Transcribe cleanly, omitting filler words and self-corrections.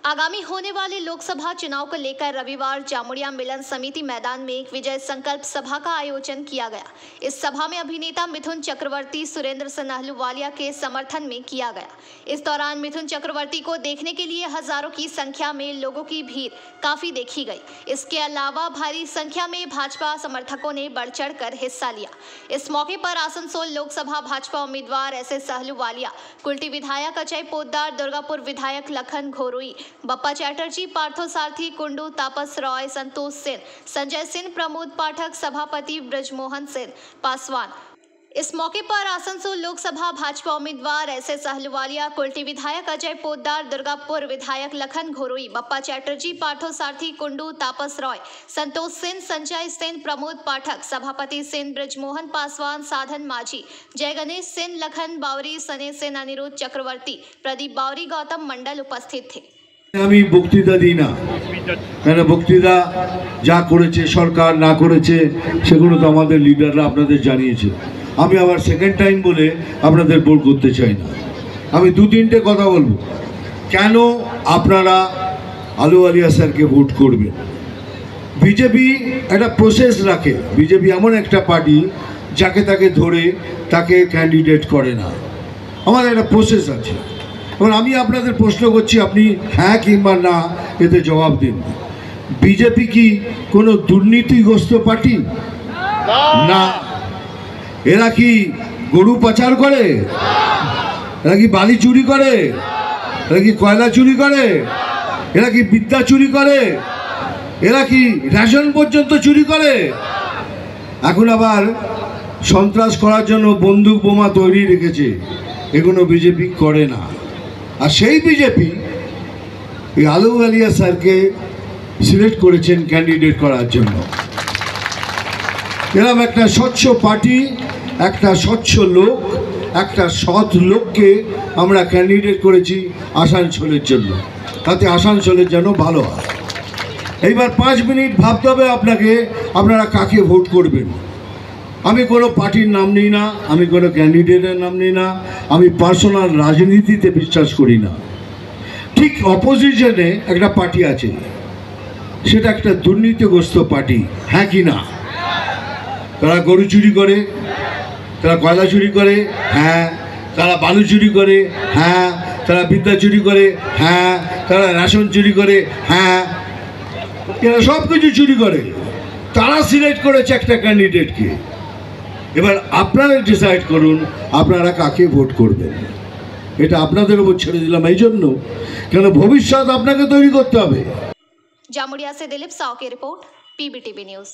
आगामी होने वाले लोकसभा चुनाव को लेकर रविवार जामुड़िया मिलन समिति मैदान में एक विजय संकल्प सभा का आयोजन किया गया। इस सभा में अभिनेता मिथुन चक्रवर्ती सुरेंद्र सिंह अहलूवालिया के समर्थन में किया गया। इस दौरान मिथुन चक्रवर्ती को देखने के लिए हजारों की संख्या में लोगों की भीड़ काफी देखी गई। इसके अलावा भारी संख्या में भाजपा समर्थकों ने बढ़ चढ़ कर हिस्सा लिया। इस मौके पर आसनसोल लोकसभा भाजपा उम्मीदवार एस अहलूवालिया, कुल्टी विधायक अजय पोद्दार, दुर्गापुर विधायक लखन घोरोई, बप्पा चैटर्जी, पार्थो सारथी, कुंडू, तापस रॉय, संतोष सेन, संजय सिंह, प्रमोद पाठक, सभापति ब्रजमोहन सिंह पासवान। इस मौके पर आसनसोल लोकसभा भाजपा उम्मीदवार एस अहलूवालिया, कुल्टी विधायक अजय पोद्दार, दुर्गापुर विधायक लखन घोरोई, बप्पा चैटर्जी, पार्थो सारथी, कुंडू, तापस रॉय, संतोष सिंह, संजय सिंह, प्रमोद पाठक, सभापति सिंह ब्रजमोहन पासवान, साधन माझी, जय गणेश सिंह, लखन बावरी, सने सिंह, अनिरुद्ध चक्रवर्ती, प्रदीप बावरी, गौतम मंडल उपस्थित थे। আমি বক্তৃতা দিই না, কারণ বক্তৃতা যা করেছে সরকার না করেছে সেগুলো তো আমাদের লিডাররা আপনাদের জানিয়েছে। আমি আবার সেকেন্ড টাইম বলে আপনাদের বোর করতে চাই না। আমি দু তিনটে কথা বলবো কেন আপনারা আহলুওয়ালিয়া স্যারকে ভোট করবেন। বিজেপি একটা প্রসেস রাখে, বিজেপি এমন একটা পার্টি যাকে তাকে ধরে তাকে ক্যান্ডিডেট করে না, আমাদের একটা প্রসেস আছে। এবার আমি আপনাদের প্রশ্ন করছি, আপনি হ্যাঁ কিংবা না এতে জবাব দিন। বিজেপি কি কোনো দুর্নীতিগ্রস্ত পার্টি? না। এরা কি গরু পাচার করে? এরা কি বালি চুরি করে? এরা কি কয়লা চুরি করে? এরা কি বিদ্যা চুরি করে? এরা কি রেশন পর্যন্ত চুরি করে? এখন আবার সন্ত্রাস করার জন্য বন্দুক বোমা তৈরি রেখেছে। এগুলো বিজেপি করে না। আর সেই বিজেপি এই আহলুওয়ালিয়া স্যারকে সিলেক্ট করেছেন ক্যান্ডিডেট করার জন্য। এরকম একটা স্বচ্ছ পার্টি, একটা স্বচ্ছ লোক, একটা সৎ লোককে আমরা ক্যান্ডিডেট করেছি আসানসোলের জন্য, তাতে আসানসোলের জন্য ভালো হয়। এইবার 5 মিনিট ভাবতে হবে আপনাকে, আপনারা কাকে ভোট করবেন। আমি কোনো পার্টির নাম নিই না, আমি কোনো ক্যান্ডিডেটের নাম নিই না, আমি পার্সোনাল রাজনীতিতে বিশ্বাস করি না। ঠিক অপোজিশনে একটা পার্টি আছে, সেটা একটা দুর্নীতিগ্রস্ত পার্টি, হ্যাঁ কি না? তারা গরু চুরি করে, তারা কয়লা চুরি করে, হ্যাঁ। তারা বালু চুরি করে, হ্যাঁ। তারা বিদ্যা চুরি করে, হ্যাঁ। তারা রেশন চুরি করে, হ্যাঁ। এরা সব কিছু চুরি করে। তারা সিলেক্ট করেছে একটা ক্যান্ডিডেটকে। এবার আপনারা ডিসাইড করুন আপনারা কাকে ভোট করবেন। এটা আপনাদের উপর ছেড়ে দিলাম এই জন্য, কেন ভবিষ্যৎ আপনাকে তৈরি করতে হবে। जामुड़िया से दिलीप साव की रिपोर्ट, PBTV न्यूज़।